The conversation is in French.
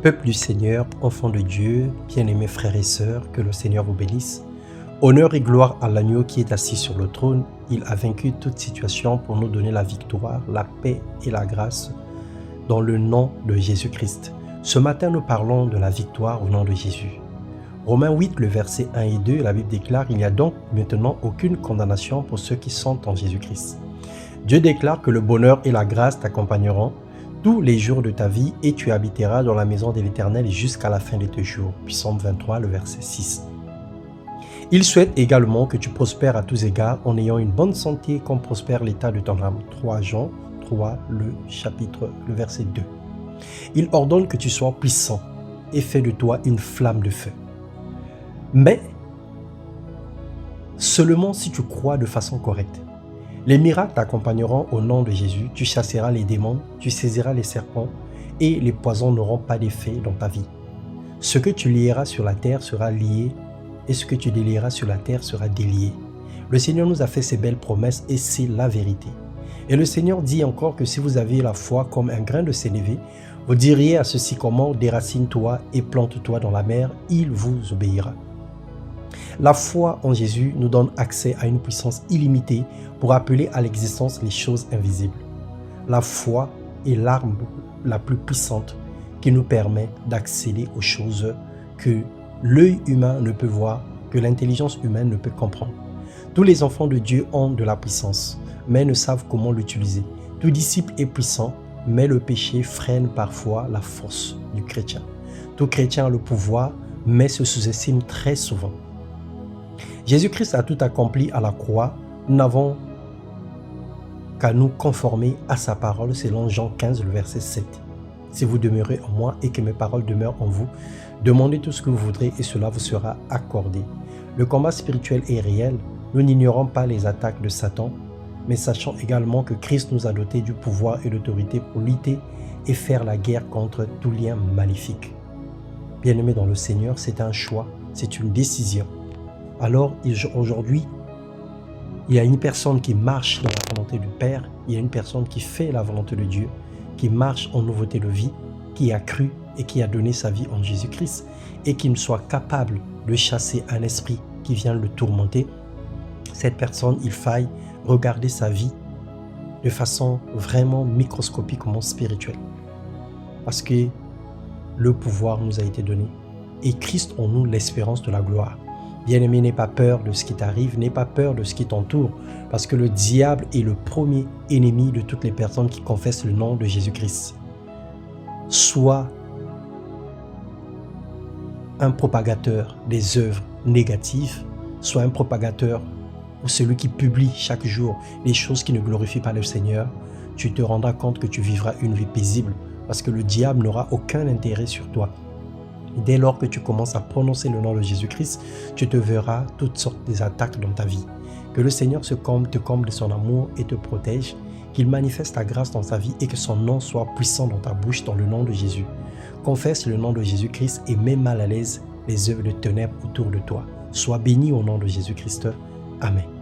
Peuple du Seigneur, enfants de Dieu, bien-aimés frères et sœurs, que le Seigneur vous bénisse. Honneur et gloire à l'agneau qui est assis sur le trône. Il a vaincu toute situation pour nous donner la victoire, la paix et la grâce dans le nom de Jésus-Christ. Ce matin, nous parlons de la victoire au nom de Jésus. Romains 8, le verset 1 et 2, la Bible déclare « Il n'y a donc maintenant aucune condamnation pour ceux qui sont en Jésus-Christ. » Dieu déclare que le bonheur et la grâce t'accompagneront tous les jours de ta vie et tu habiteras dans la maison de l'Éternel jusqu'à la fin de tes jours. Psaume 23, le verset 6. Il souhaite également que tu prospères à tous égards en ayant une bonne santé comme prospère l'état de ton âme. 3 Jean 3, le verset 2. Il ordonne que tu sois puissant et fait de toi une flamme de feu. Mais seulement si tu crois de façon correcte. Les miracles t'accompagneront au nom de Jésus. Tu chasseras les démons, tu saisiras les serpents et les poisons n'auront pas d'effet dans ta vie. Ce que tu lieras sur la terre sera lié et ce que tu délieras sur la terre sera délié. Le Seigneur nous a fait ces belles promesses et c'est la vérité. Et le Seigneur dit encore que si vous avez la foi comme un grain de sénévé, vous diriez à ce sycomore, déracine-toi et plante-toi dans la mer, il vous obéira. La foi en Jésus nous donne accès à une puissance illimitée pour appeler à l'existence les choses invisibles. La foi est l'arme la plus puissante qui nous permet d'accéder aux choses que l'œil humain ne peut voir, que l'intelligence humaine ne peut comprendre. Tous les enfants de Dieu ont de la puissance, mais ne savent comment l'utiliser. Tout disciple est puissant, mais le péché freine parfois la force du chrétien. Tout chrétien a le pouvoir, mais se sous-estime très souvent. Jésus-Christ a tout accompli à la croix. Nous n'avons qu'à nous conformer à sa parole selon Jean 15, le verset 7. Si vous demeurez en moi et que mes paroles demeurent en vous, demandez tout ce que vous voudrez et cela vous sera accordé. Le combat spirituel est réel. Nous n'ignorons pas les attaques de Satan, mais sachons également que Christ nous a dotés du pouvoir et d'autorité pour lutter et faire la guerre contre tout lien maléfique. Bien-aimés dans le Seigneur, c'est un choix, c'est une décision. Alors aujourd'hui, il y a une personne qui marche dans la volonté du Père, il y a une personne qui fait la volonté de Dieu, qui marche en nouveauté de vie, qui a cru et qui a donné sa vie en Jésus-Christ et qui ne soit capable de chasser un esprit qui vient le tourmenter. Cette personne, il faille regarder sa vie de façon vraiment microscopiquement spirituelle. Parce que le pouvoir nous a été donné et Christ en nous l'espérance de la gloire. Bien-aimé, n'aie pas peur de ce qui t'arrive, n'aie pas peur de ce qui t'entoure, parce que le diable est le premier ennemi de toutes les personnes qui confessent le nom de Jésus-Christ. Sois un propagateur des œuvres négatives, sois un propagateur ou celui qui publie chaque jour les choses qui ne glorifient pas le Seigneur, tu te rendras compte que tu vivras une vie paisible, parce que le diable n'aura aucun intérêt sur toi. Dès lors que tu commences à prononcer le nom de Jésus-Christ, tu te verras toutes sortes d'attaques dans ta vie. Que le Seigneur te comble de son amour et te protège, qu'il manifeste ta grâce dans ta vie et que son nom soit puissant dans ta bouche dans le nom de Jésus. Confesse le nom de Jésus-Christ et mets mal à l'aise les œuvres de ténèbres autour de toi. Sois béni au nom de Jésus-Christ. Amen.